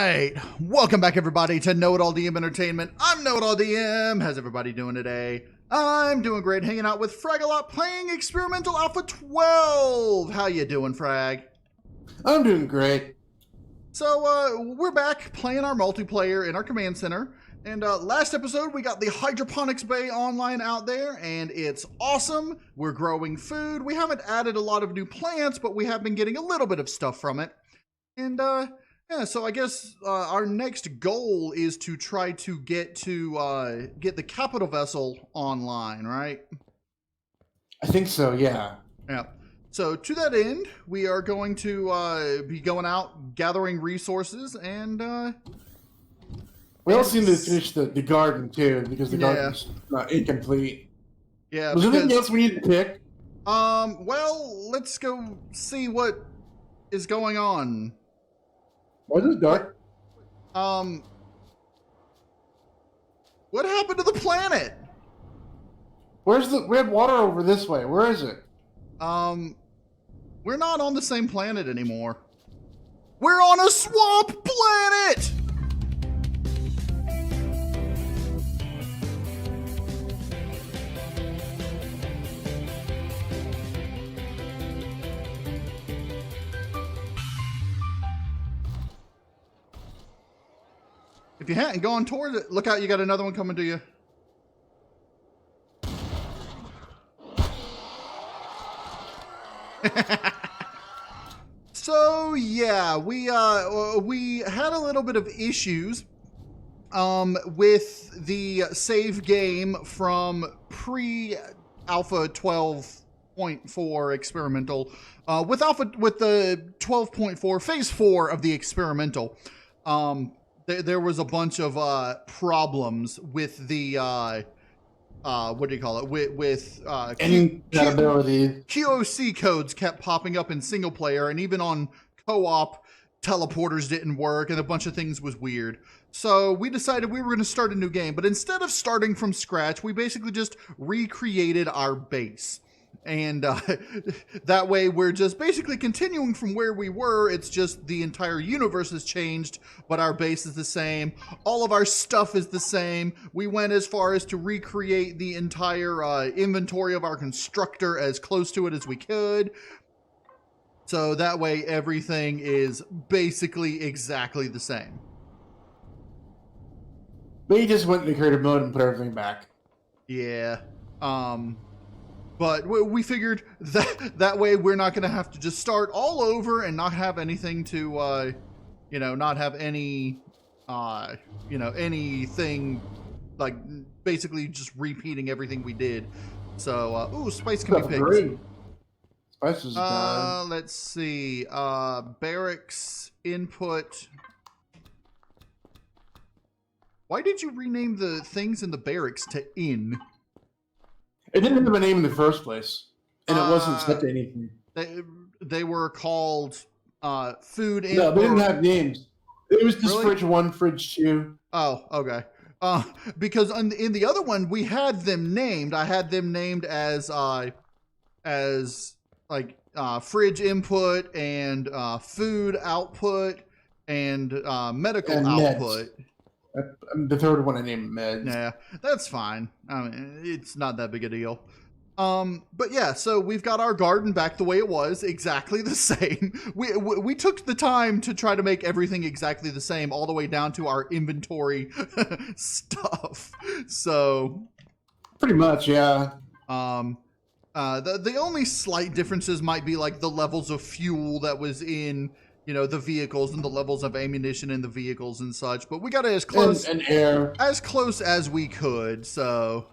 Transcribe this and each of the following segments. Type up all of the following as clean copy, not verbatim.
right, welcome back everybody to KnowItAllDM Entertainment. I'm KnowItAllDM. How's everybody doing today? I'm doing great, hanging out with FragALot, playing Experimental Alpha 12. How you doing, Frag? I'm doing great. So, we're back playing our multiplayer in our command center. And last episode, we got the hydroponics bay online out there, and it's awesome. We're growing food. We haven't added a lot of new plants, but we have been getting a little bit of stuff from it. And, yeah, so I guess our next goal is to try to get the capital vessel online, right? I think so, yeah. Yeah. So to that end, we are going to be going out, gathering resources, and we also need to finish the garden too, because the garden's incomplete. Yeah. Was there anything else we need to pick? Well, let's go see what is going on. Why is this dark? What happened to the planet? We had water over this way. Where is it? We're not on the same planet anymore. We're on a swamp planet! If you hadn't gone towards it, look out, you got another one coming to you. So yeah, we had a little bit of issues with the save game from pre-Alpha 12.4 experimental with the 12.4 phase 4 of the experimental. There was a bunch of problems with the what do you call it? With incompatibility. QOC codes kept popping up in single player, and even on co-op, teleporters didn't work, and a bunch of things was weird. So we decided we were going to start a new game, but instead of starting from scratch, we basically just recreated our base. And that way we're just basically continuing from where we were. It's just the entire universe has changed, but our base is the same. All of our stuff is the same. We went as far as to recreate the entire inventory of our constructor as close to it as we could. So that way everything is basically exactly the same. They just went into creative mode and put everything back. Yeah. But we figured that way we're not going to have to just start all over and not have anything to, not have any, anything, like, basically just repeating everything we did. So, ooh, spice can be picked. Spice is done. Let's see. Barracks input. Why did you rename the things in the barracks to inn? It didn't have a name in the first place, and it wasn't set to anything. They were called food. No, they didn't have names. It was just fridge 1, fridge 2. Oh, okay. Because in the other one we had them named. I had them named as fridge input and food output and medical output. The third one I named meds. Yeah, that's fine. I mean, it's not that big a deal. But yeah, so we've got our garden back the way it was, exactly the same. We took the time to try to make everything exactly the same, all the way down to our inventory stuff. So, pretty much, yeah. The only slight differences might be like the levels of fuel that was in, the vehicles and the levels of ammunition in the vehicles and such, but we got it as close and air as close as we could. So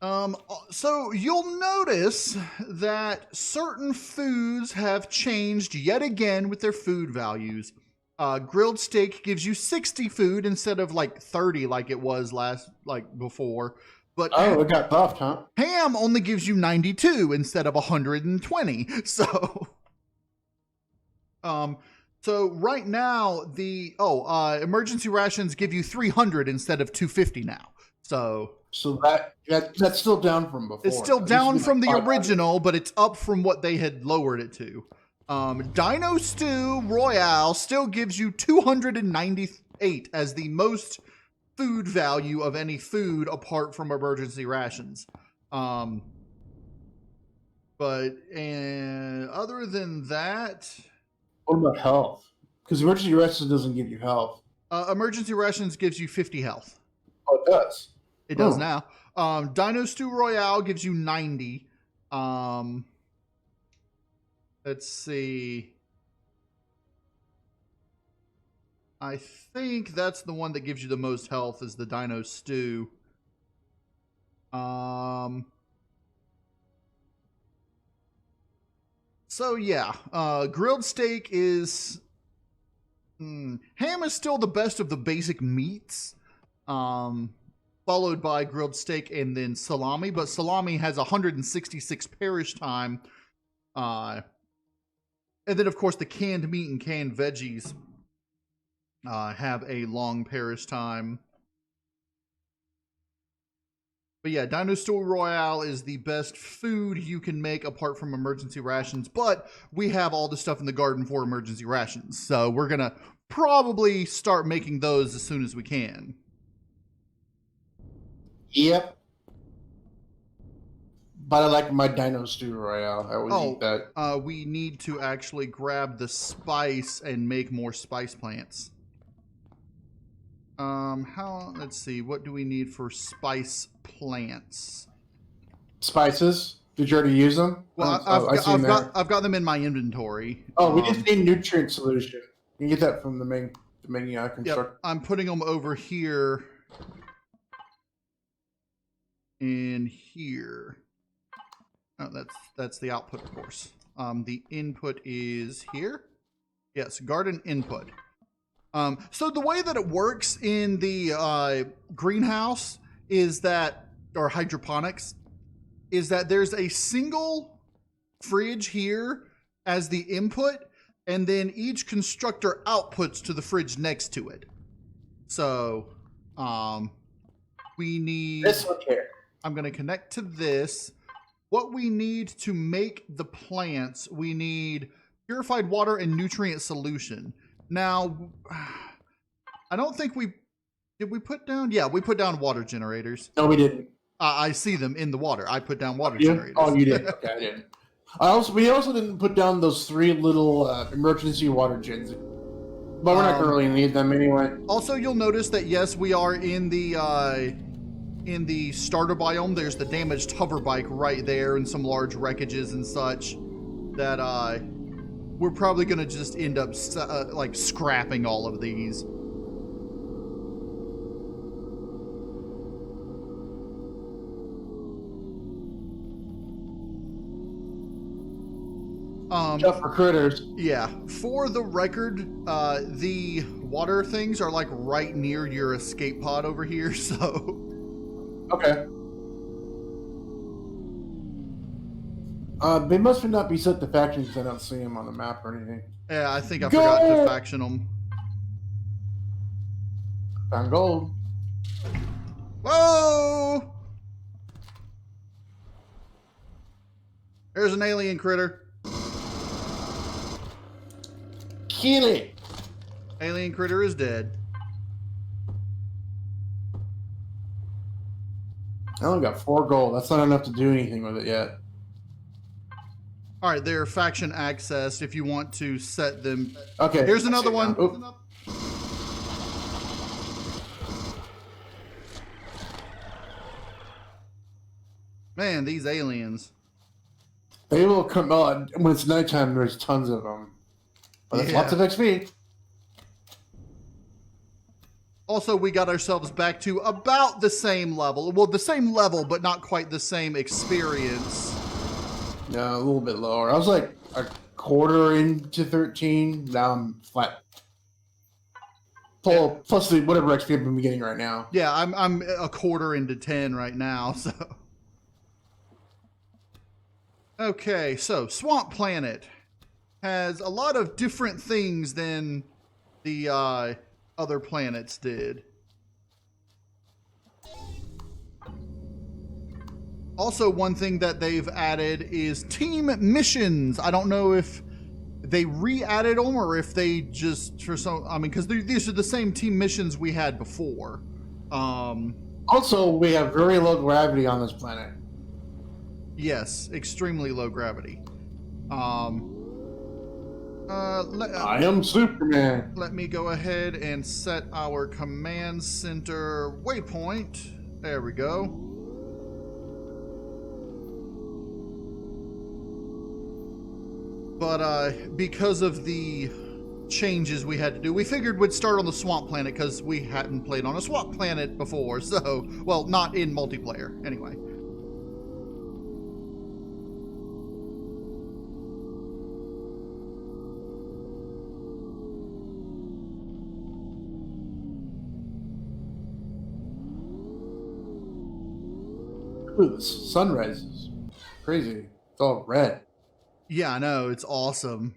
you'll notice that certain foods have changed yet again with their food values. Grilled steak gives you 60 food instead of like 30 like it was before. But it got buffed, huh? Ham only gives you 92 instead of 120. So, so right now the emergency rations give you 300 instead of 250 now. So that's still down from before. It's still down from the original, but it's up from what they had lowered it to. Dino Stew Royale still gives you 298 as the most food value of any food apart from emergency rations. But other than that, what about health? Because emergency rations doesn't give you health. Emergency rations gives you 50 health. Oh, it does. It does now. Dino Stew Royale gives you 90. Let's see. I think that's the one that gives you the most health is the Dino Stew. So yeah, grilled steak is... ham is still the best of the basic meats. Followed by grilled steak and then salami. But salami has 166 perish time. And then, of course, the canned meat and canned veggies have a long perish time. But yeah, Dino Stew Royale is the best food you can make apart from emergency rations. But we have all the stuff in the garden for emergency rations. So we're going to probably start making those as soon as we can. Yep. But I like my Dino Stew Royale. I always eat that. We need to actually grab the spice and make more spice plants. Let's see, what do we need for spice plants? Spices? Did you already use them? Well, I've got them in my inventory. Oh, we just need nutrient solution. You can get that from the main construct. Yep, I'm putting them over here. In here. Oh, that's the output, of course. The input is here. Yes, garden input. So the way that it works in the greenhouse is that, or hydroponics, is that there's a single fridge here as the input, and then each constructor outputs to the fridge next to it. So, we need... This one here. I'm going to connect to this. What we need to make the plants, we need purified water and nutrient solution. Now, I don't think did we put down? Yeah, we put down water generators. No, we didn't. I see them in the water. I put down water generators. Oh, you did. Okay, I didn't. We also didn't put down those 3 little emergency water gens. But we're not going to really need them anyway. Also, you'll notice that, yes, we are in the starter biome. There's the damaged hover bike right there and some large wreckages and such that we're probably going to just end up like scrapping all of these. Just for critters. Yeah. For the record, the water things are like right near your escape pod over here, so... Okay. They must not be set to faction because I don't see them on the map or anything. Yeah, I think I forgot to faction them. Found gold. Whoa! There's an alien critter. Kill it. Alien critter is dead. I only got 4 gold. That's not enough to do anything with it yet. All right, they're faction accessed if you want to set them. Okay. Here's another one. Man, these aliens. They will come on when it's nighttime. There's tons of them. But that's lots of XP. Also, we got ourselves back to about the same level. Well, the same level, but not quite the same experience. No, a little bit lower. I was like a quarter into 13. Now I'm flat. Plus the whatever XP I've been getting right now. Yeah, I'm a quarter into 10 right now, so... Okay, so Swamp Planet has a lot of different things than the other planets did. Also, one thing that they've added is team missions. I don't know if they re-added them or if they just for some. I mean, because these are the same team missions we had before. Also, we have very low gravity on this planet. Yes, extremely low gravity. I am Superman. Let me go ahead and set our command center waypoint. There we go. But because of the changes we had to do, we figured we'd start on the swamp planet because we hadn't played on a swamp planet before. So, well, not in multiplayer anyway. Ooh, the sunrise is crazy. It's all red. Yeah, I know. It's awesome.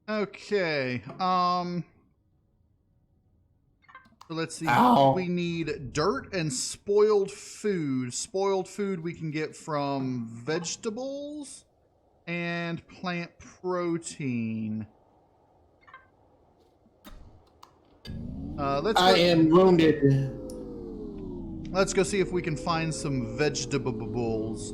Okay. So let's see. Ow. We need dirt and spoiled food. Spoiled food we can get from vegetables and plant protein. I am wounded. Let's go see if we can find some vegetables.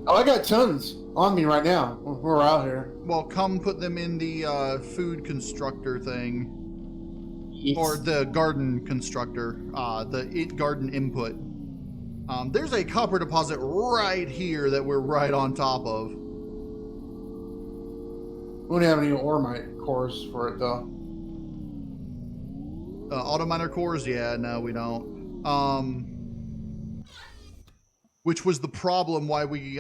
Oh, I got tons on me right now. We're out here. Well, come put them in the food constructor thing. Yes. Or the garden constructor, the garden input. There's a copper deposit right here that we're right on top of. We don't have any oremite cores for it, though. Auto miner cores? Yeah, no, we don't. Which was the problem why we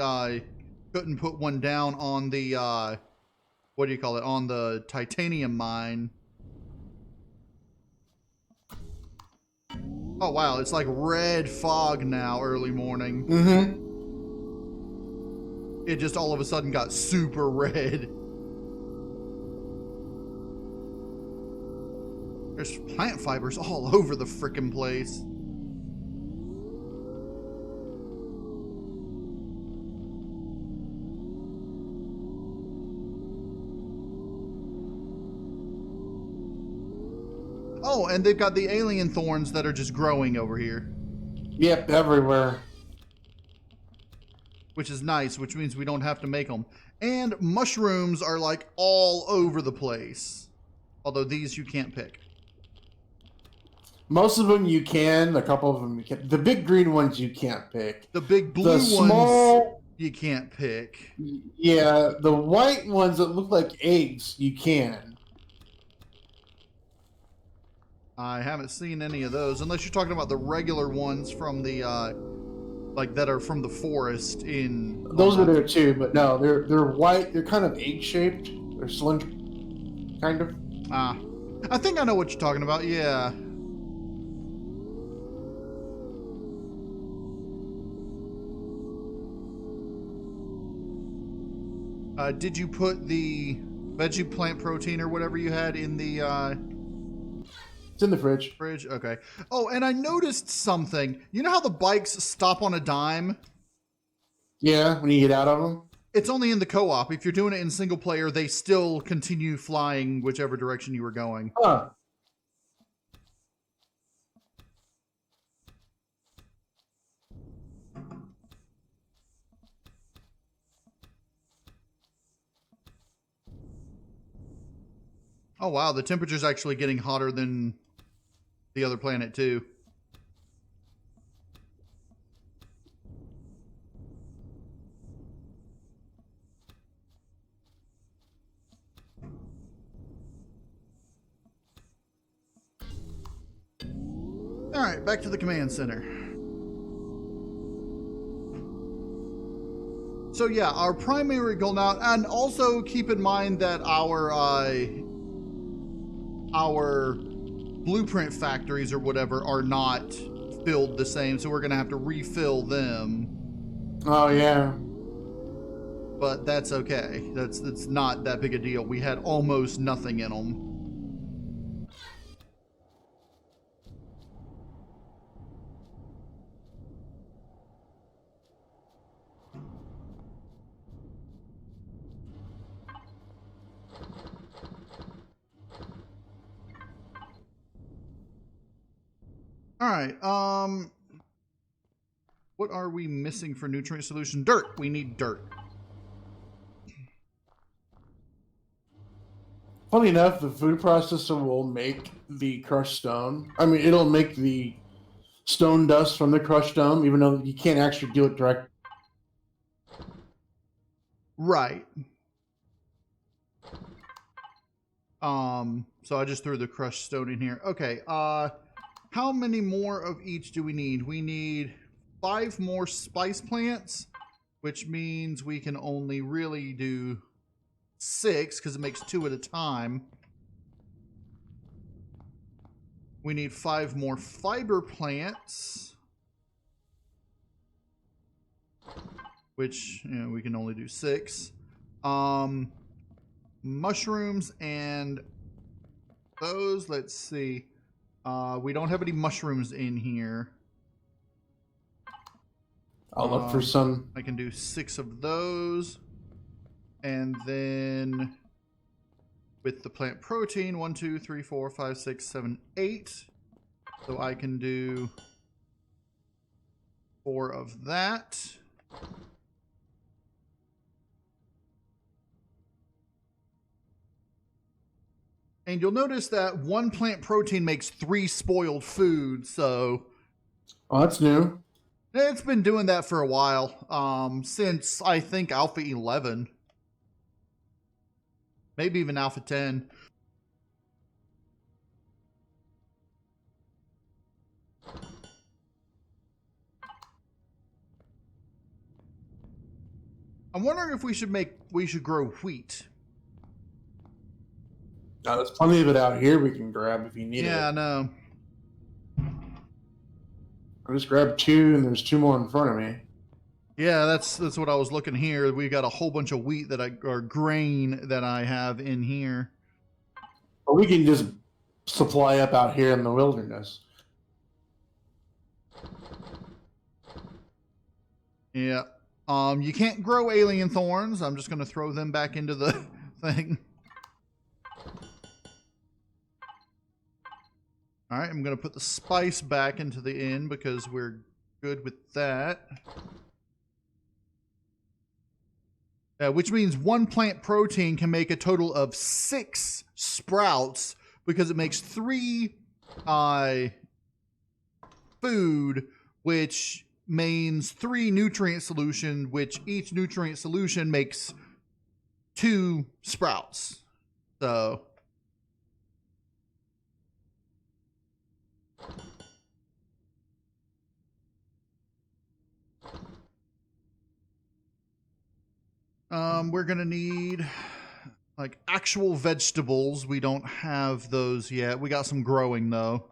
couldn't put one down on the, what do you call it, on the titanium mine. Oh, wow, it's like red fog now, early morning. Mm-hmm. It just all of a sudden got super red. There's plant fibers all over the frickin' place. Oh, and they've got the alien thorns that are just growing over here. Yep, everywhere. Which is nice, which means we don't have to make them. And mushrooms are like all over the place. Although these you can't pick. Most of them you can. A couple of them you can. The big green ones you can't pick. The big blue ones you can't pick. Yeah, the white ones that look like eggs you can. I haven't seen any of those, unless you're talking about the regular ones from the, like that are from the forest in. Those are there too, but no, they're white. They're kind of egg-shaped. They're slender, kind of. Ah, I think I know what you're talking about. Yeah. Did you put the veggie plant protein or whatever you had in the? It's in the fridge. Fridge. Okay. Oh, and I noticed something. You know how the bikes stop on a dime? Yeah, when you get out of them. It's only in the co-op. If you're doing it in single player, they still continue flying whichever direction you were going. Huh. Oh wow, the temperature's actually getting hotter than the other planet too. All right, back to the command center. So yeah, our primary goal now, and also keep in mind that our blueprint factories or whatever are not filled the same, so we're gonna have to refill them. Oh yeah. But that's okay. That's not that big a deal. We had almost nothing in them. All right. What are we missing for nutrient solution? Dirt. We need dirt. Funny enough, the food processor will make the crushed stone. I mean, it'll make the stone dust from the crushed stone, even though you can't actually do it direct. Right. So I just threw the crushed stone in here. Okay. How many more of each do we need? We need 5 more spice plants, which means we can only really do 6 because it makes 2 at a time. We need 5 more fiber plants, which, you know, we can only do 6. Mushrooms and those, let's see. We don't have any mushrooms in here. I'll look for some. I can do 6 of those. And then with the plant protein, 1, 2, 3, 4, 5, 6, 7, 8. So I can do 4 of that. And you'll notice that 1 plant protein makes 3 spoiled food, so... Oh, that's new. It's been doing that for a while, since, I think, Alpha 11. Maybe even Alpha 10. I'm wondering if we should grow wheat. There's plenty of it out here we can grab if you need it. Yeah, I know. I just grabbed 2, and there's 2 more in front of me. Yeah, that's what I was looking here. We got a whole bunch of wheat or grain that I have in here. But we can just supply up out here in the wilderness. Yeah. You can't grow alien thorns. I'm just going to throw them back into the thing. All right, I'm going to put the spice back into the inn because we're good with that. Which means 1 plant protein can make a total of 6 sprouts because it makes 3 food, which means 3 nutrient solution, which each nutrient solution makes 2 sprouts. So... we're gonna need like actual vegetables. We don't have those yet. We got some growing though.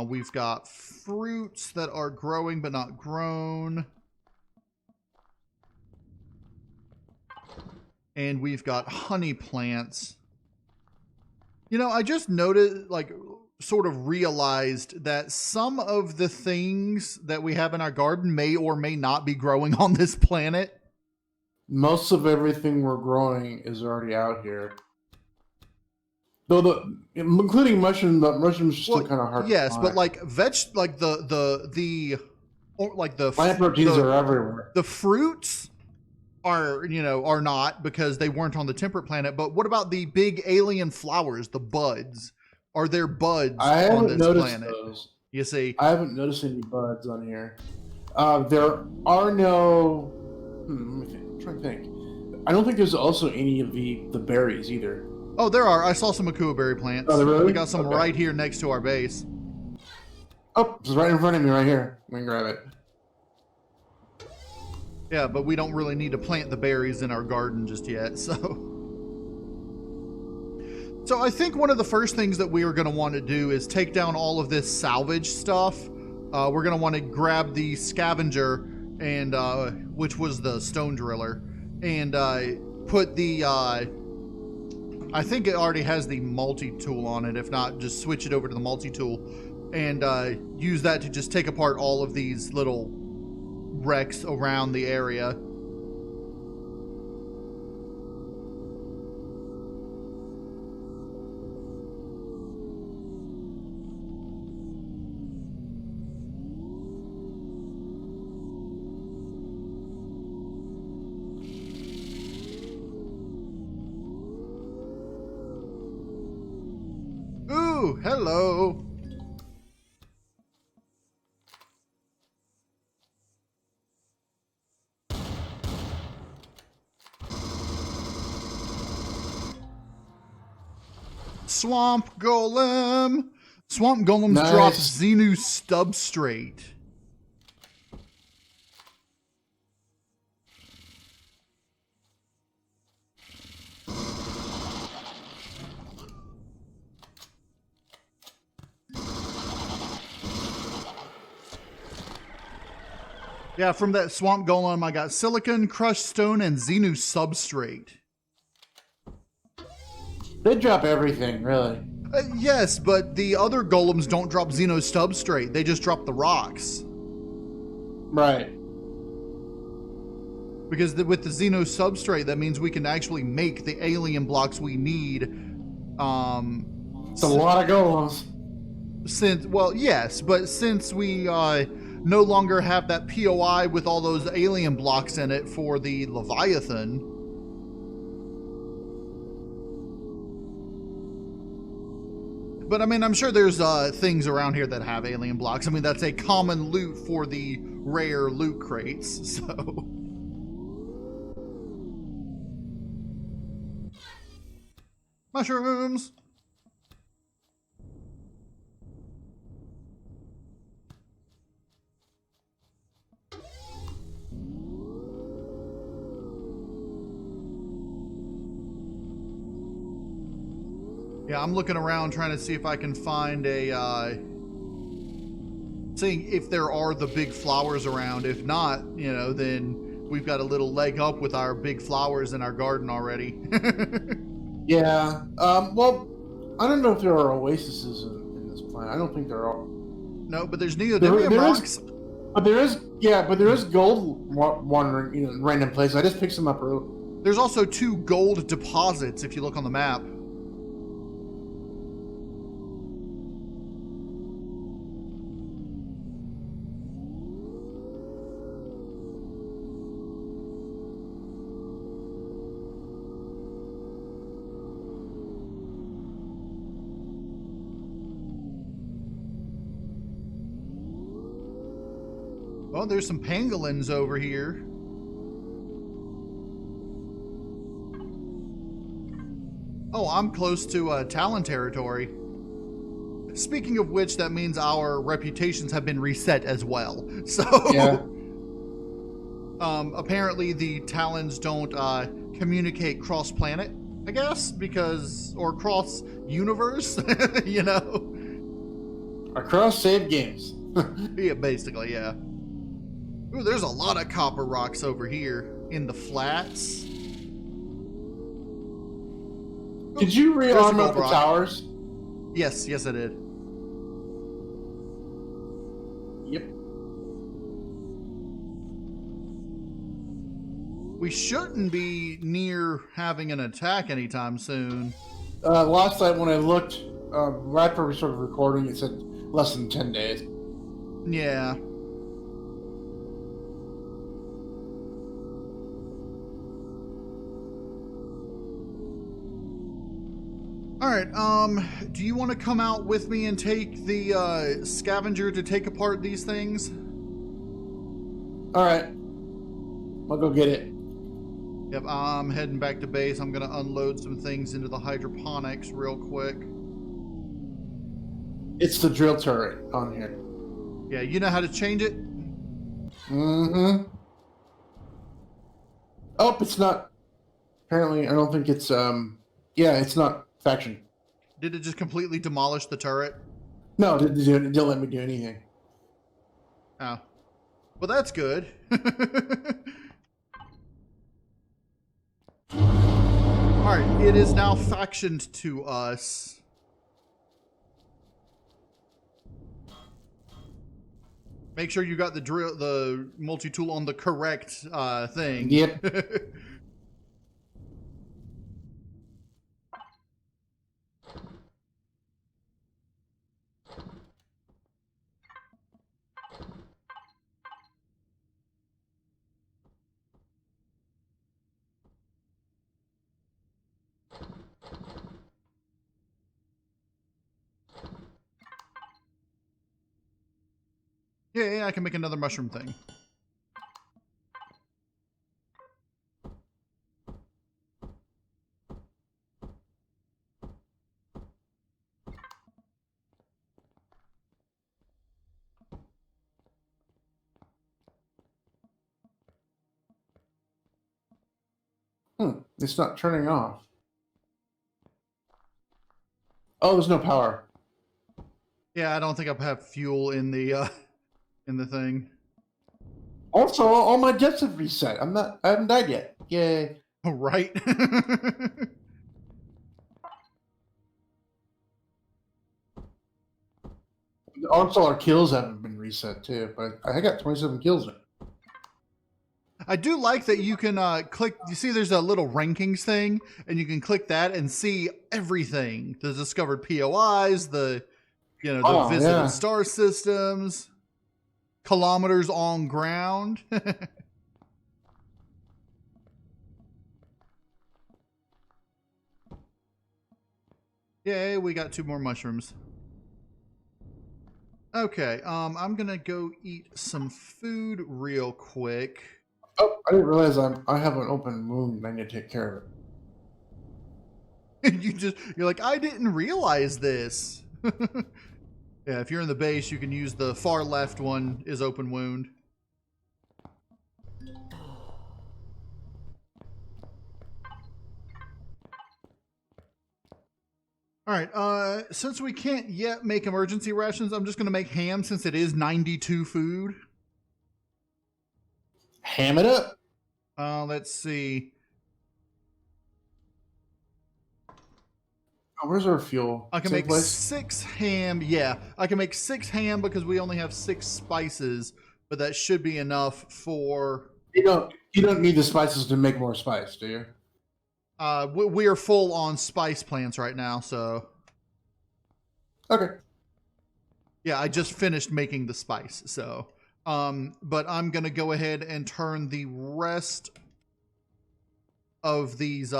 We've got fruits that are growing but not grown. And we've got honey plants. You know, I just noticed, like, sort of realized that some of the things that we have in our garden may or may not be growing on this planet. Most of everything we're growing is already out here. Though including mushrooms, but mushrooms are still kind of hard. Yes, to but find. like the Plant proteins are everywhere. The fruits are, you know, are not because they weren't on the temperate planet. But what about the big alien flowers, the buds? Are there buds on this planet? Those. You see, I haven't noticed any buds on here. There are no. Let me think. I'm trying to think. I don't think there's also any of the berries either. Oh, there are. I saw some Akua berry plants. Oh, really? We got some right here next to our base. Oh, it's right in front of me right here. I can grab it. Yeah, but we don't really need to plant the berries in our garden just yet, so... So I think one of the first things that we are going to want to do is take down all of this salvage stuff. We're going to want to grab the scavenger, and which was the stone driller, and put the... I think it already has the multi-tool on it. If not, just switch it over to the multi-tool and use that to just take apart all of these little wrecks around the area. Hello. Swamp Golem. Swamp Golems drop Nice. Xenu substrate. Yeah, from that Swamp Golem, I got silicon, crushed stone, and Xenu substrate. They drop everything, really. Yes, but the other golems don't drop Xeno substrate. They just drop the rocks. Right. Because with the Xeno substrate, that means we can actually make the alien blocks we need. It's a lot of golems. Yes, but since we no longer have that POI with all those alien blocks in it for the Leviathan. But I mean, I'm sure there's things around here that have alien blocks. I mean, that's a common loot for the rare loot crates, so. Mushrooms! Yeah, I'm looking around trying to see if I can find a, seeing if there are the big flowers around. If not, you know, then we've got a little leg up with our big flowers in our garden already. Yeah. Well, I don't know if there are oases in this planet. I don't think there are. No, but there's neodymium rocks. But there is gold wandering in random places. I just picked some up earlier. There's also 2 gold deposits if you look on the map. Oh, there's some pangolins over here. Oh, I'm close to Talon territory. Speaking of which, that means our reputations have been reset as well. So, Yeah. Apparently the Talons don't communicate cross-planet, I guess, or cross-universe, you know? Across save games. Yeah, basically, yeah. Ooh, there's a lot of copper rocks over here in the flats. Did you There's a rearm gold up the rock. towers? Yes, I did. Yep. We shouldn't be near having an attack anytime soon. Last night when I looked, right before we started recording, it said less than 10 days. Yeah. All right, do you want to come out with me and take the scavenger to take apart these things? All right. I'll go get it. Yep, I'm heading back to base. I'm going to unload some things into the hydroponics real quick. It's the drill turret on here. Yeah, you know how to change it? Mm-hmm. Oh, it's not. Apparently, I don't think it's, yeah, it's not faction. Did it just completely demolish the turret? No, it didn't let me do anything. Oh. Well, that's good. Alright, it is now factioned to us. Make sure you got the multi-tool on the correct thing. Yep. Yeah, I can make another mushroom thing. It's not turning off. Oh, there's no power. Yeah, I don't think I have fuel in the thing. Also, all my deaths have reset. I haven't died yet. Yay. Oh, right. Also, our kills haven't been reset too, but I got 27 kills now. I do like that you can click. You see, there's a little rankings thing, and you can click that and see everything: the discovered POIs, the visited star systems, kilometers on ground. Yay, we got 2 more mushrooms. Okay, I'm gonna go eat some food real quick. Oh, I didn't realize I have an open wound. I need to take care of And you're like, I didn't realize this. Yeah, if you're in the base, you can use the far left one is open wound. All right, since we can't yet make emergency rations, I'm just going to make ham since it is 92 food. Ham it up. Let's see. Oh, where's our fuel? I can make 6 ham. Yeah, I can make 6 ham because we only have 6 spices, but that should be enough for... You don't need the spices to make more spice, do you? We are full on spice plants right now, so... Okay. Yeah, I just finished making the spice, so... but I'm going to go ahead and turn the rest of these,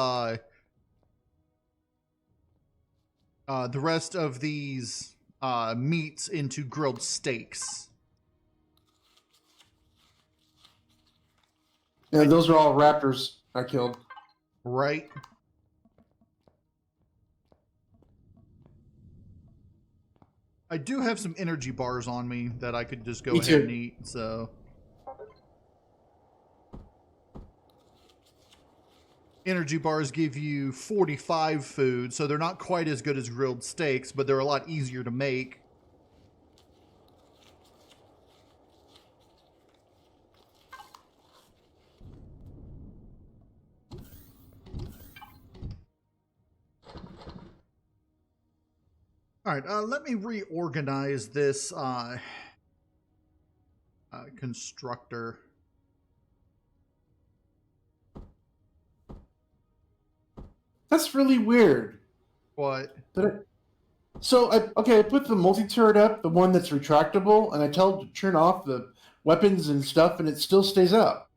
meats into grilled steaks. Yeah, those are all raptors I killed. Right. I do have some energy bars on me that I could just go ahead and eat, so... Energy bars give you 45 food, so they're not quite as good as grilled steaks, but they're a lot easier to make. All right, let me reorganize this constructor. That's really weird. What? So, I put the multi-turret up, the one that's retractable, and I tell it to turn off the weapons and stuff, and it still stays up.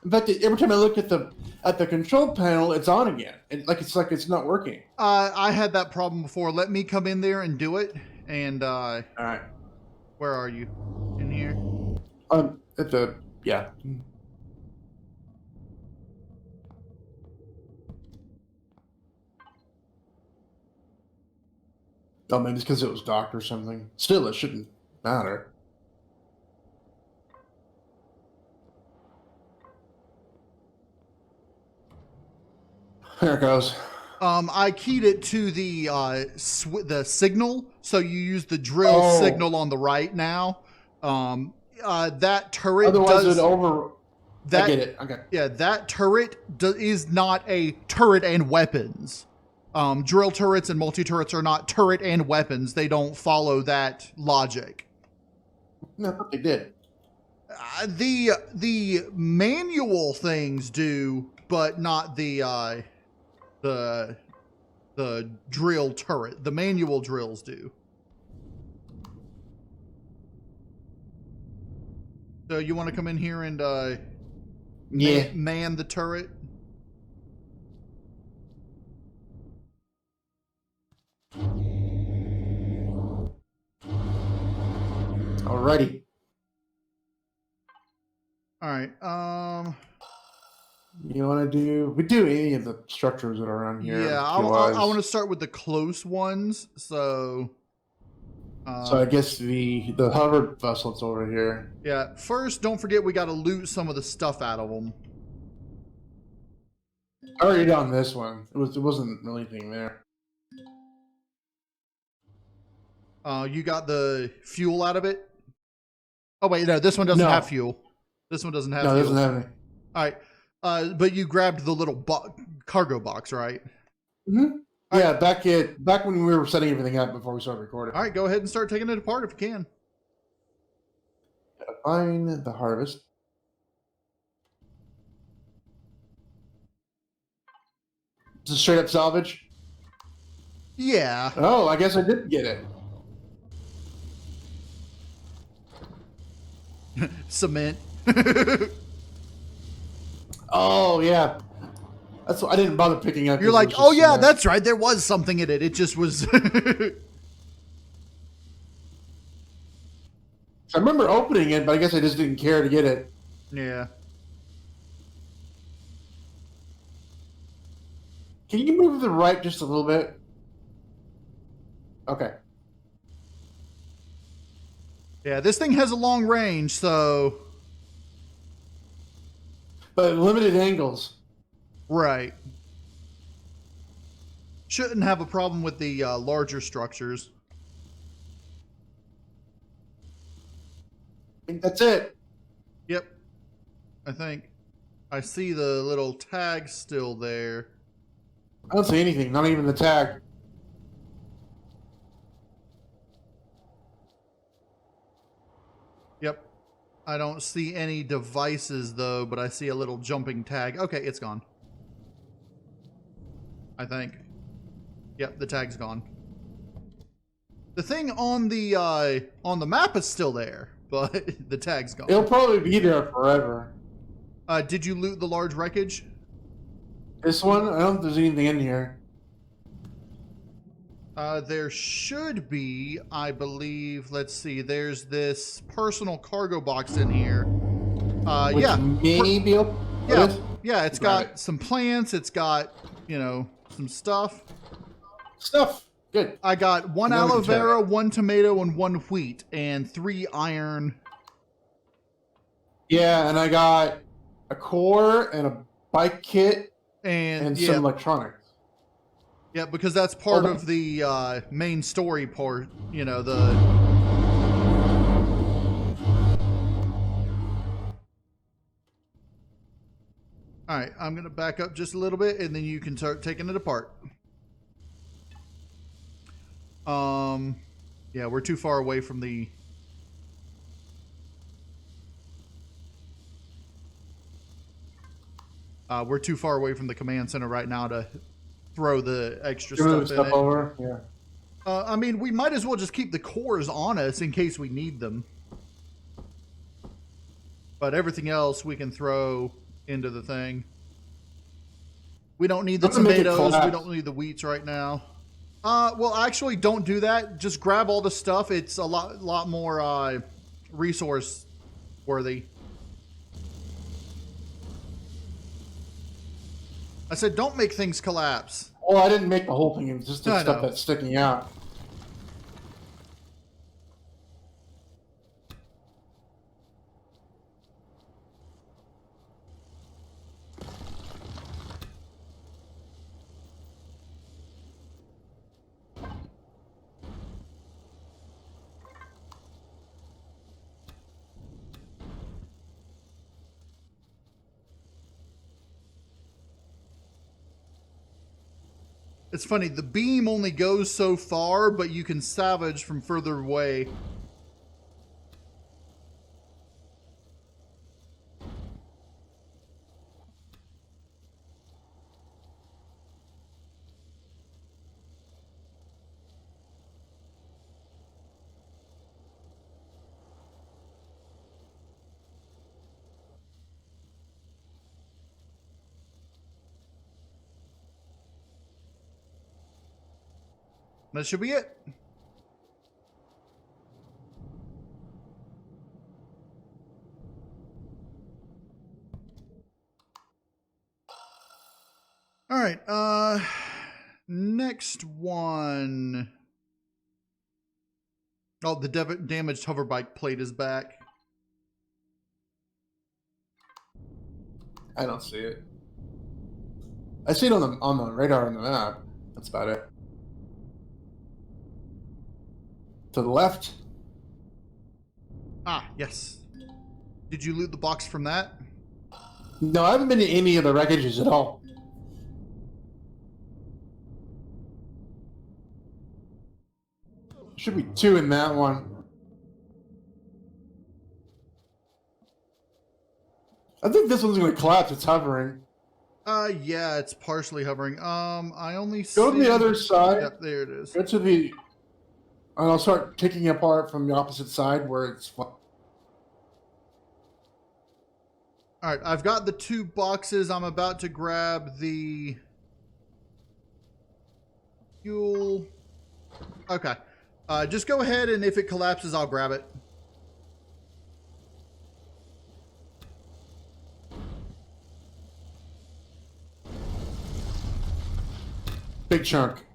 In fact, every time I look at the control panel, it's on again. It's like it's not working. I had that problem before. Let me come in there and do it. And all right, where are you? In here? Yeah. Oh, maybe it's because it was docked or something. Still, it shouldn't matter. There it goes. I keyed it to the signal, so you use the drill signal on the right now. That turret Otherwise, does... it over... I get it. Okay. Yeah, that turret is not a turret and weapons. Drill turrets and multi-turrets are not turret and weapons. They don't follow that logic. No, but they did. The manual things do, but not the drill turret. The manual drills do. So you want to come in here and man the turret? Alrighty. All right. You want to do? We do any of the structures that are around here. Yeah, I want to start with the close ones. So. So I guess the hover vessel's over here. Yeah. First, don't forget we got to loot some of the stuff out of them. I already done this one. It wasn't really anything there. You got the fuel out of it. Oh wait, no, this one doesn't have fuel. This one doesn't have fuel. No, it doesn't have any. All right. But you grabbed the little cargo box, right? Mm-hmm. Yeah, back when we were setting everything up before we started recording. All right, go ahead and start taking it apart if you can. Gotta find the harvest. Is it straight up salvage? Yeah. Oh, I guess I did get it. Cement. Oh yeah. That's what I didn't bother picking up. You're like, oh yeah, that's right. There was something in it. It just was. I remember opening it, but I guess I just didn't care to get it. Yeah. Can you move to the right just a little bit? Okay. Yeah, this thing has a long range, so. But limited angles. Right. Shouldn't have a problem with the larger structures. I think that's it. Yep. I think. I see the little tag still there. I don't see anything, not even the tag. Yep. I don't see any devices though, but I see a little jumping tag. Okay, it's gone. I think. Yep, the tag's gone. The thing on the map is still there, but the tag's gone. It'll probably be there forever. Did you loot the large wreckage? This one? I don't think there's anything in here. There should be, I believe. Let's see. There's this personal cargo box in here. Yeah. Maybe. Yeah. It's got some plants. It's got, some stuff. Good. I got one aloe vera, one tomato, and one wheat, and 3 iron. Yeah, and I got a core and a bike kit and some electronics. Yeah, because that's part of the main story part, the... Alright, I'm going to back up just a little bit, and then you can start taking it apart. Yeah, we're too far away from the... we're too far away from the command center right now to throw the extra stuff in it. Over. Yeah. I mean, we might as well just keep the cores on us in case we need them. But everything else we can throw into the thing. We don't need the tomatoes. We don't need the wheats right now. Well, actually, don't do that. Just grab all the stuff. It's a lot more resource worthy. I said, don't make things collapse. Well, I didn't make the whole thing. It's just the stuff that's sticking out. It's funny, the beam only goes so far, but you can salvage from further away. That should be it. right. Next one. Oh, the damaged hoverbike plate is back. I don't see it. I see it on the radar on the map. That's about it. To the left. Ah, yes. Did you loot the box from that? No, I haven't been to any of the wreckages at all. Should be 2 in that one. I think this one's going to collapse. It's hovering. Yeah, it's partially hovering. I only Go to the other side. Yep, there it is. Go to the... And I'll start taking it apart from the opposite side where it's... All right, I've got the 2 boxes. I'm about to grab the fuel. Okay. Just go ahead, and if it collapses, I'll grab it. Big chunk.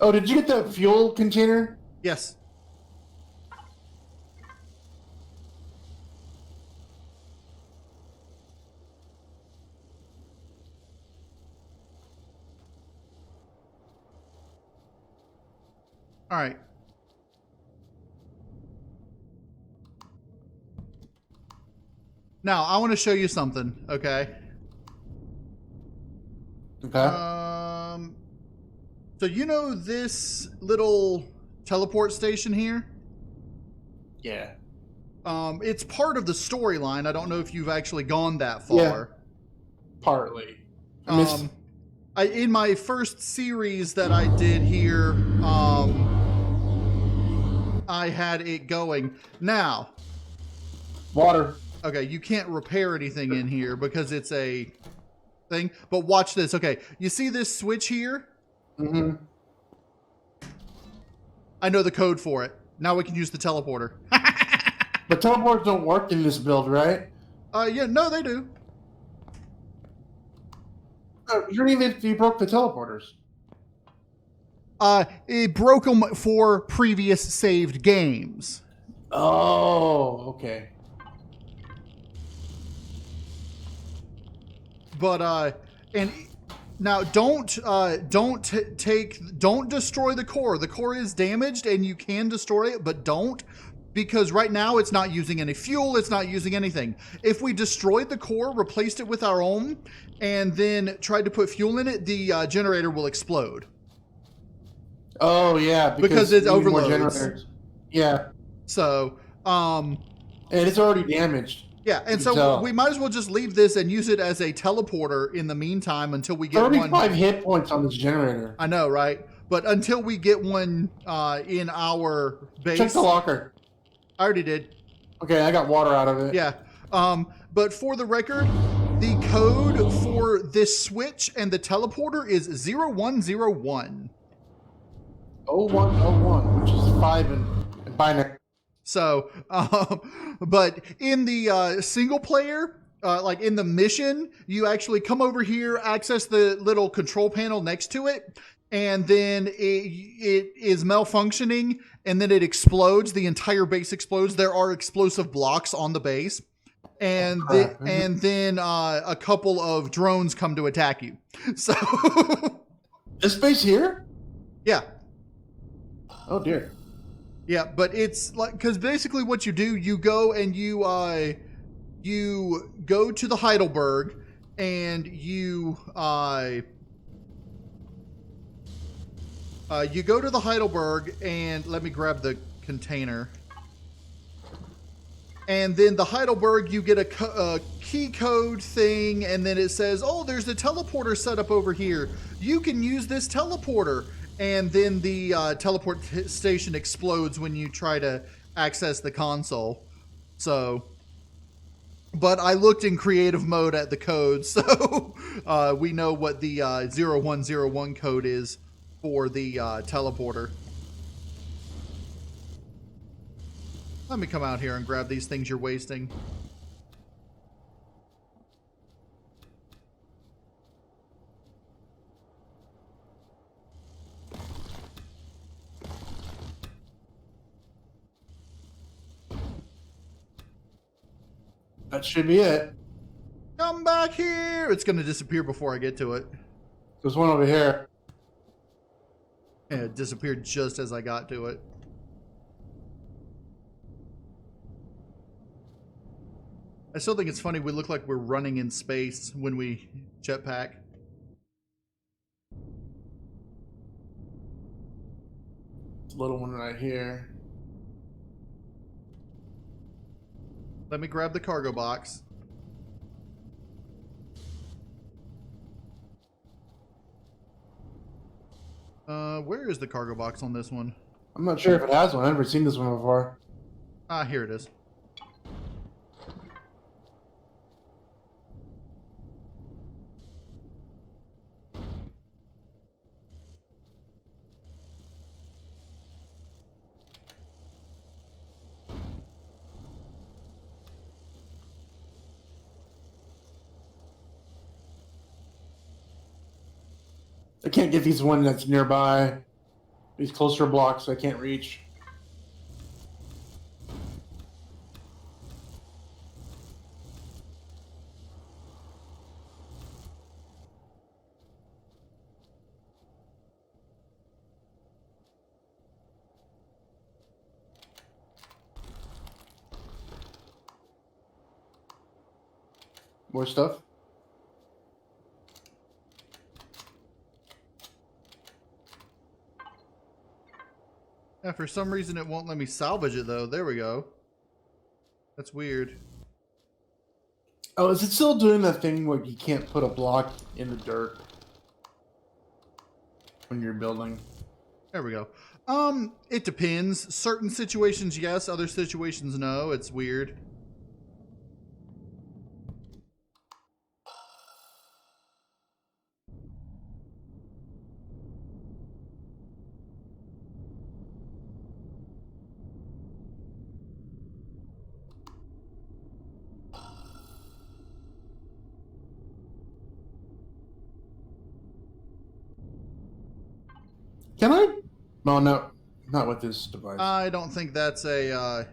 Oh, did you get that fuel container? Yes. All right. Now, I want to show you something, okay? Okay. So you know this little teleport station here? Yeah. It's part of the storyline. I don't know if you've actually gone that far. Yeah. Partly. In my first series that I did here, I had it going. Now, water. Okay, you can't repair anything in here because it's a thing. But watch this. Okay, you see this switch here? Mm-hmm. I know the code for it. Now we can use the teleporter. But teleporters don't work in this build, right? Yeah, no, they do. You broke the teleporters. It broke them for previous saved games. Oh, okay. But and now don't destroy the core. The core is damaged and you can destroy it, but don't, because right now it's not using any fuel, it's not using anything. If we destroyed the core, replaced it with our own, and then tried to put fuel in it, the generator will explode. Oh yeah, because it overloads. Yeah. So, and it's already damaged. Yeah, and so we might as well just leave this and use it as a teleporter in the meantime until we get 35 hit points on this generator. I know, right? But until we get one in our base. Check the locker. I already did. Okay, I got water out of it. Yeah. But for the record, the code for this switch and the teleporter is 0101. 0101, which is 5 in binary. So, but in the single player, like in the mission, you actually come over here, access the little control panel next to it, and then it is malfunctioning, and then it explodes. The entire base explodes. There are explosive blocks on the base, and then a couple of drones come to attack you. So, this base here? Yeah. Oh dear. Yeah, but it's like, because basically what you do, you go and you go to the Heidelberg, and you go to the Heidelberg, and let me grab the container. And then the Heidelberg, you get a key code thing, and then it says, oh, there's a teleporter set up over here. You can use this teleporter. And then the teleport station explodes when you try to access the console. So, But I looked in creative mode at the code, so we know what the 0101 code is for the teleporter. Let me come out here and grab these things you're wasting. That should be it. Come back here! It's going to disappear before I get to it. There's one over here. Yeah, it disappeared just as I got to it. I still think it's funny we look like we're running in space when we jetpack. Little one right here. Let me grab the cargo box. Where is the cargo box on this one? I'm not sure if it has one. I've never seen this one before. Ah, here it is. I can't get these one that's nearby. These closer blocks I can't reach. More stuff? Yeah, for some reason it won't let me salvage it though. There we go. That's weird. Oh, is it still doing that thing where you can't put a block in the dirt when you're building? There we go. It depends. Certain situations, yes. Other situations, no. It's weird. Can I? No, no, not with this device. I don't think that's a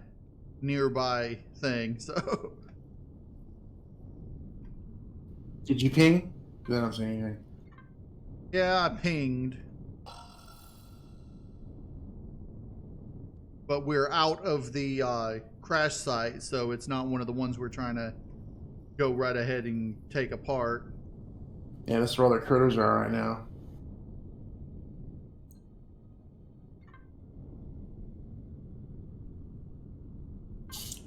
nearby thing, so... Did you ping? 'Cause I don't see anything. Yeah, I pinged. But we're out of the crash site, so it's not one of the ones we're trying to go right ahead and take apart. Yeah, that's where all the critters are right now.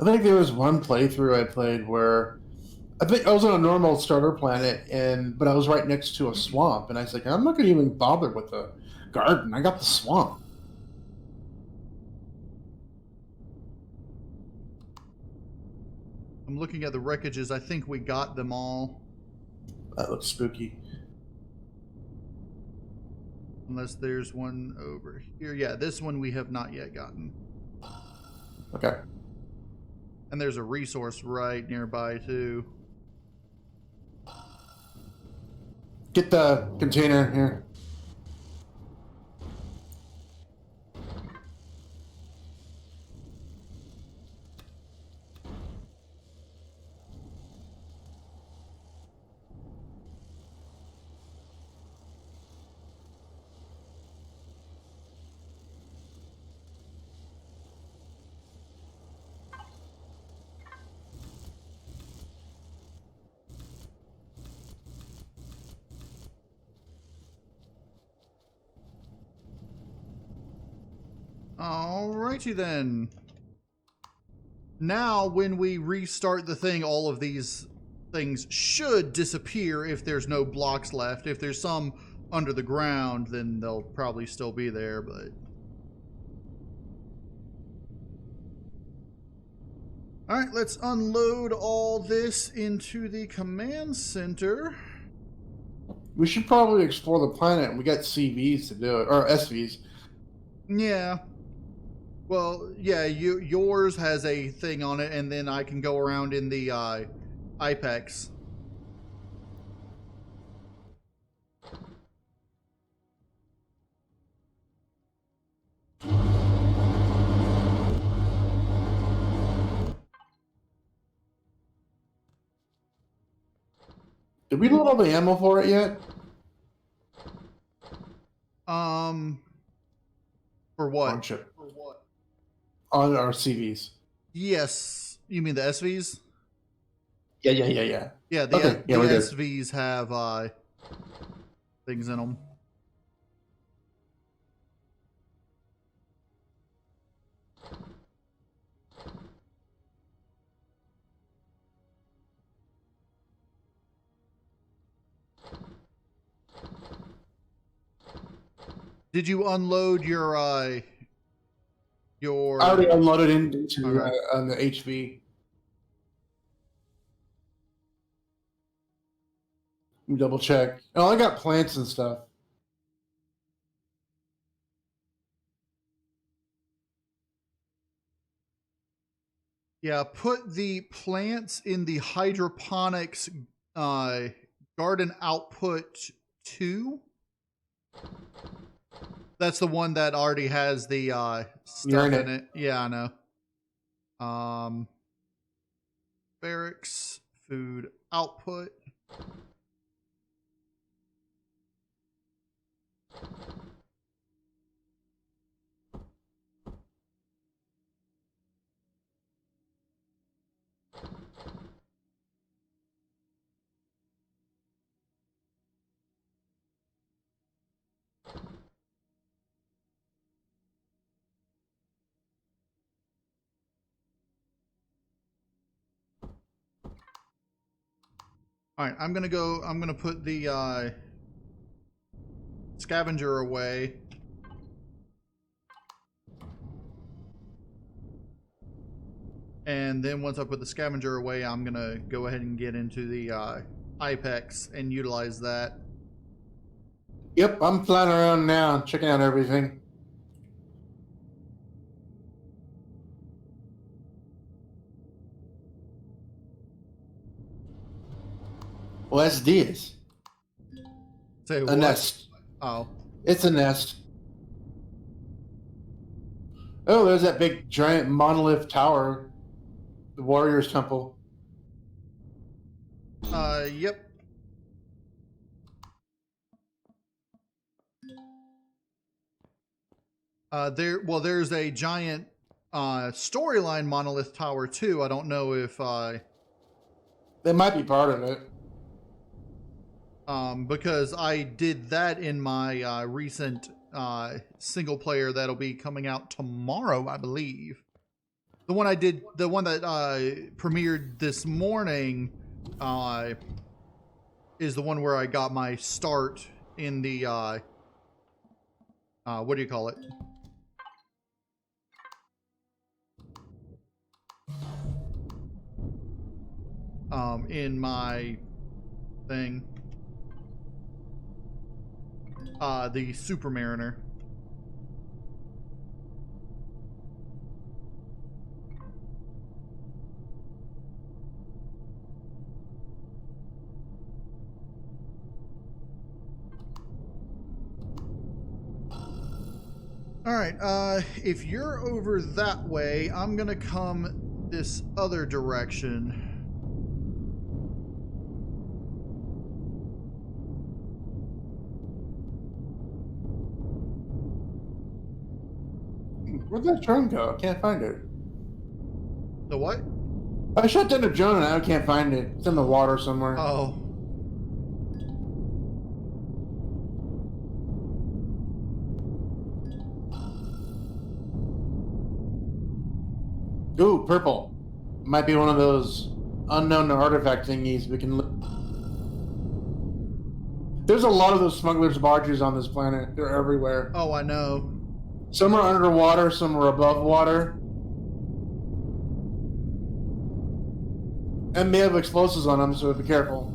I think there was one playthrough I played where I think I was on a normal starter planet, but I was right next to a swamp, and I was like, I'm not going to even bother with the garden. I got the swamp. I'm looking at the wreckages. I think we got them all. That looks spooky. Unless there's one over here. Yeah, this one we have not yet gotten. Okay. And there's a resource right nearby, too. Get the container here. Alrighty then. Now, when we restart the thing, all of these things should disappear if there's no blocks left. If there's some under the ground, then they'll probably still be there, but... All right, let's unload all this into the command center. We should probably explore the planet. We got CVs to do it, or SVs. Yeah. Well, yeah, yours has a thing on it, and then I can go around in the IPEX. Did we load all the ammo for it yet? For what? On ship. On our CVs. Yes. You mean the SVs? Yeah. Yeah, the, Okay, the we're good. SVs have things in them. Did you unload your I already unloaded into Okay. on the HV. Let me double check. Oh, I got plants and stuff. Yeah, put the plants in the hydroponics garden output 2. That's the one that already has the stuff in it. Yeah, I know. Barracks, food output. All right, I'm gonna put the scavenger away. And then once I put the scavenger away, I'm gonna go ahead and get into the IPEX and utilize that. Yep, I'm flying around now, checking out everything. Well, that's this. Say A what? nest. Oh. It's a nest. Oh, there's that big giant monolith tower. The Warriors Temple. Yep. There's a giant storyline monolith tower too. I don't know if That might be part of it. because I did that in my recent single player that'll be coming out tomorrow, I believe. The one that premiered this morning is the one where I got my start in the what do you call it? In my thing. The Super Mariner. All right, if you're over that way, I'm gonna come this other direction. Where'd that drone go? I can't find it. The what? I shut down the drone and I can't find it. It's in the water somewhere. Oh. Ooh, purple. Might be one of those unknown artifact thingies we can look. There's a lot of those smugglers' barges on this planet. They're everywhere. Oh, I know. Some are underwater, some are above water. And they have explosives on them, so be careful.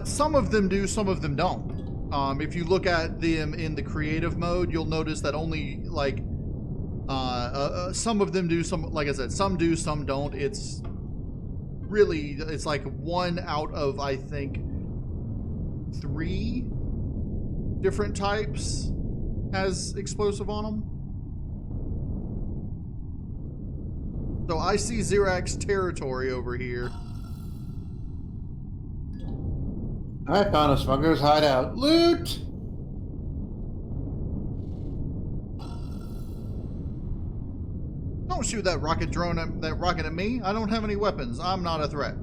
Some of them do, some of them don't. If you look at them in the creative mode, you'll notice that only like some of them do, some, like I said, some do, some don't. It's like 1 out of, I think, 3 different types has explosive on them. So I see Xerax territory over here. I found a smuggler's hideout. Loot! Don't shoot that rocket at me. I don't have any weapons. I'm not a threat.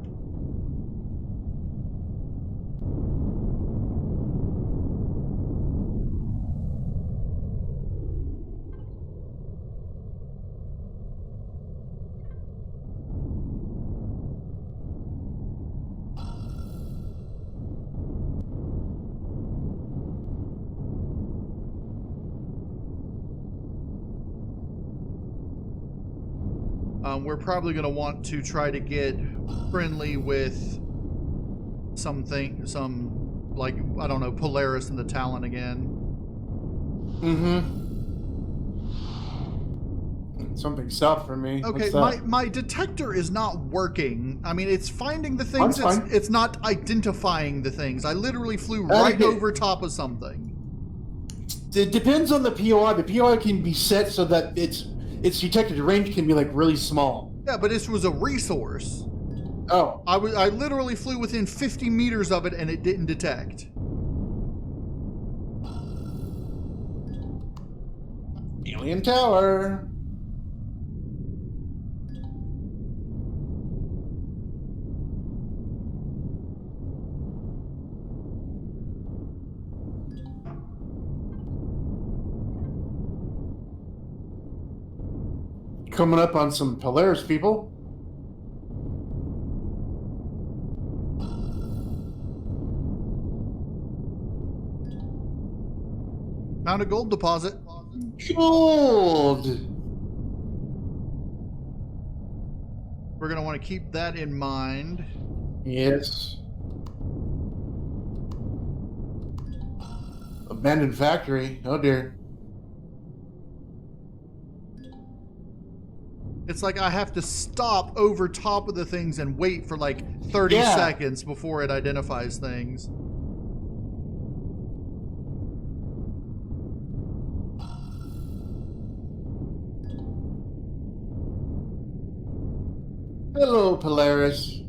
We're probably going to want to try to get friendly with something, like, I don't know, Polaris and the Talon again. Something south for me. Okay, my detector is not working. I mean, it's finding the things, Fine. it's not identifying the things. I literally flew right over top of something. It depends on the POI. The POI can be set so that its detected range can be like really small. Yeah, but this was a resource. Oh. I literally flew within 50 meters of it and it didn't detect. Alien tower. Coming up on some Polaris people. Found a gold deposit. Gold! We're going to want to keep that in mind. Yes. Abandoned factory. Oh dear. It's like I have to stop over top of the things and wait for like 30 seconds before it identifies things. Hello, Polaris.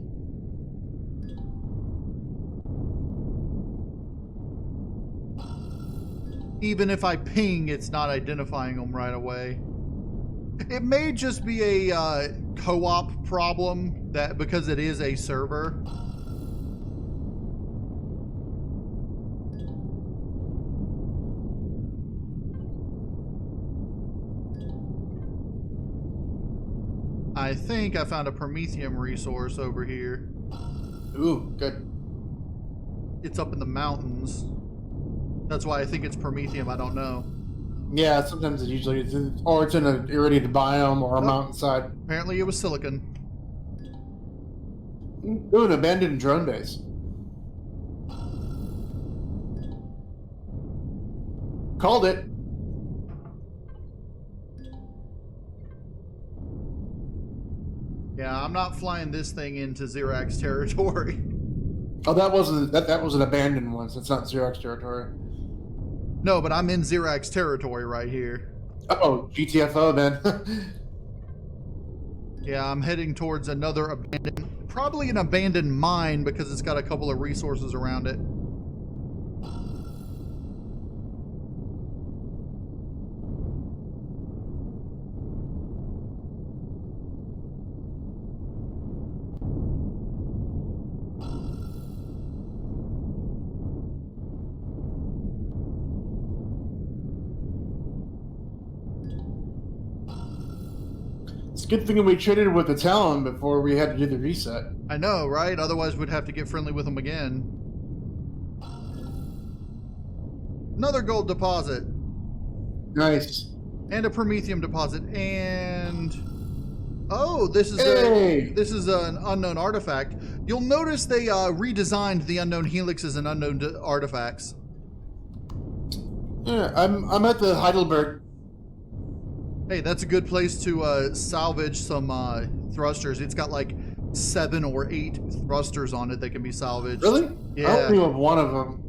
Even if I ping, it's not identifying them right away. It may just be a co-op problem that because it is a server. I think I found a Promethium resource over here. Ooh, good. It's up in the mountains. That's why I think it's Promethium. I don't know. Yeah, sometimes it usually is, or it's in a irradiated biome or a mountainside. Apparently it was silicon. Ooh, an abandoned drone base. Called it. Yeah, I'm not flying this thing into Xerax territory. Oh, that wasn't that was an abandoned one, so it's not Xerox territory. No, but I'm in Xerax territory right here. Oh, GTFO then. Yeah, I'm heading towards another abandoned, probably an abandoned mine because it's got a couple of resources around it. It's a good thing we traded with the Talon before we had to do the reset. I know, right? Otherwise we'd have to get friendly with them again. Another gold deposit. Nice. And a Promethium deposit. And Oh, this is Hey! this is an unknown artifact. You'll notice they redesigned the unknown helixes and unknown artifacts. Yeah, I'm at the Heidelberg. Hey, that's a good place to salvage some thrusters. It's got like 7 or 8 thrusters on it that can be salvaged. Really? Yeah. I only have one of them.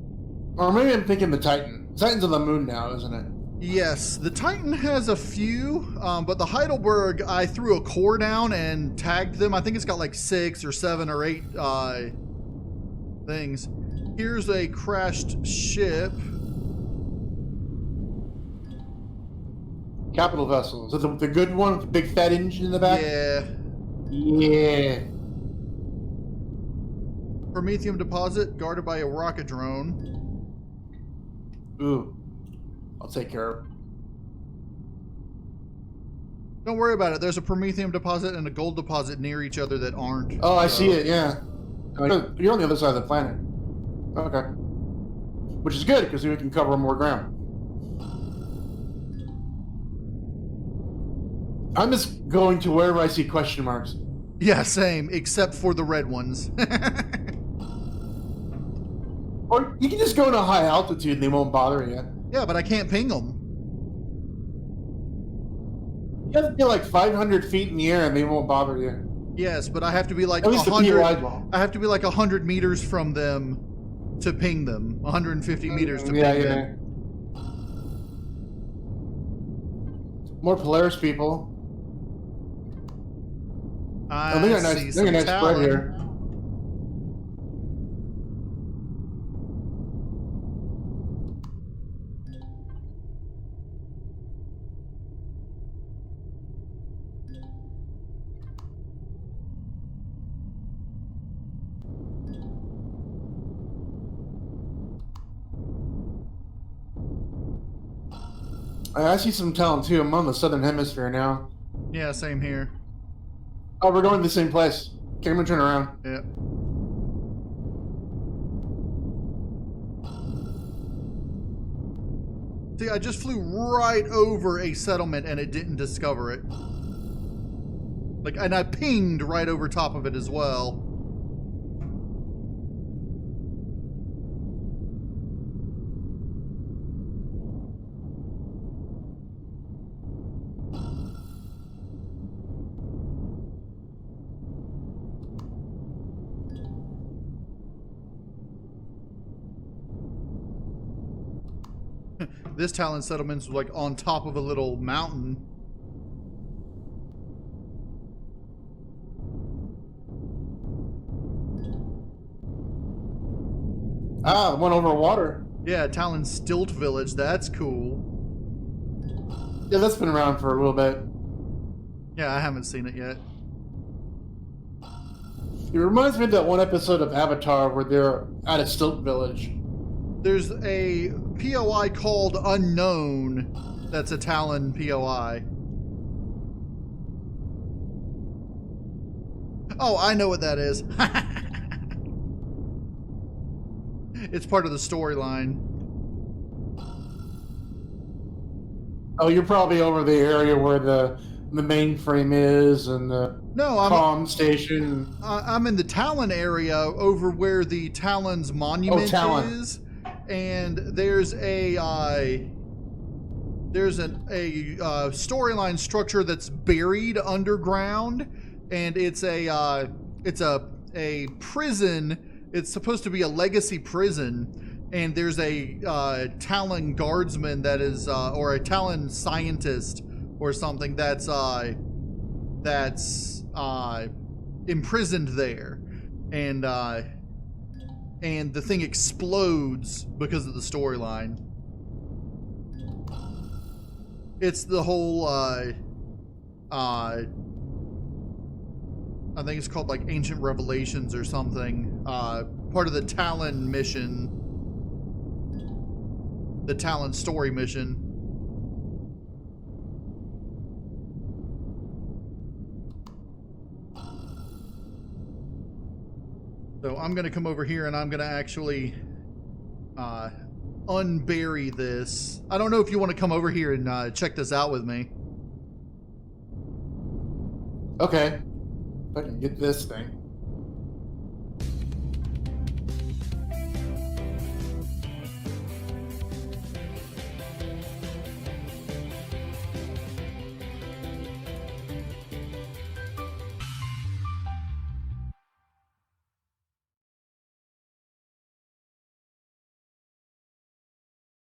Or maybe I'm thinking the Titan. Titan's on the moon now, isn't it? Yes, the Titan has a few, but the Heidelberg, I threw a core down and tagged them. I think it's got like 6 or 7 or 8 things. Here's a crashed ship. Capital vessel. Is it the good one with the big fat engine in the back? Yeah. Yeah. Promethium deposit guarded by a rocket drone. Ooh. I'll take care of it. Don't worry about it. There's a Promethium deposit and a gold deposit near each other that aren't. Oh, I see it, yeah. You're on the other side of the planet. Okay. Which is good, because we can cover more ground. I'm just going to wherever I see question marks. Yeah, same, except for the red ones. Or you can just go to a high altitude and they won't bother you. Yeah, but I can't ping them. You have to be like 500 feet in the air and they won't bother you. Yes, but I have to be like At least the 100. POI won't. I have to be like 100 meters from them to ping them. 150 meters to ping them. More Polaris people. I they got see nice, some they got nice spread Talon. here. I see some talent too. I'm on the southern hemisphere now. Yeah, same here. Oh, we're going to the same place. Okay, I'm gonna turn around. Yeah. See, I just flew right over a settlement and it didn't discover it. Like, and I pinged right over top of it as well. This Talon settlement's like on top of a little mountain. Ah, the one over water. Yeah, Talon Stilt Village. That's cool. Yeah, that's been around for a little bit. Yeah, I haven't seen it yet. It reminds me of that one episode of Avatar where they're at a stilt village. There's a POI called Unknown that's a Talon POI. Oh, I know what that is. It's part of the storyline. Oh, you're probably over the area where the mainframe is and the comm station. I'm in the Talon area over where the Talon's monument is. And there's a storyline structure that's buried underground, and it's a prison. It's supposed to be a legacy prison, and there's a Talon guardsman that is or a Talon scientist or something that's imprisoned there, and the thing explodes because of the storyline. It's the whole, I think it's called like Ancient Revelations or something. Part of the Talon mission. The Talon story mission. So I'm going to come over here and I'm going to actually unbury this. I don't know if you want to come over here and check this out with me. Okay. If I can get this thing.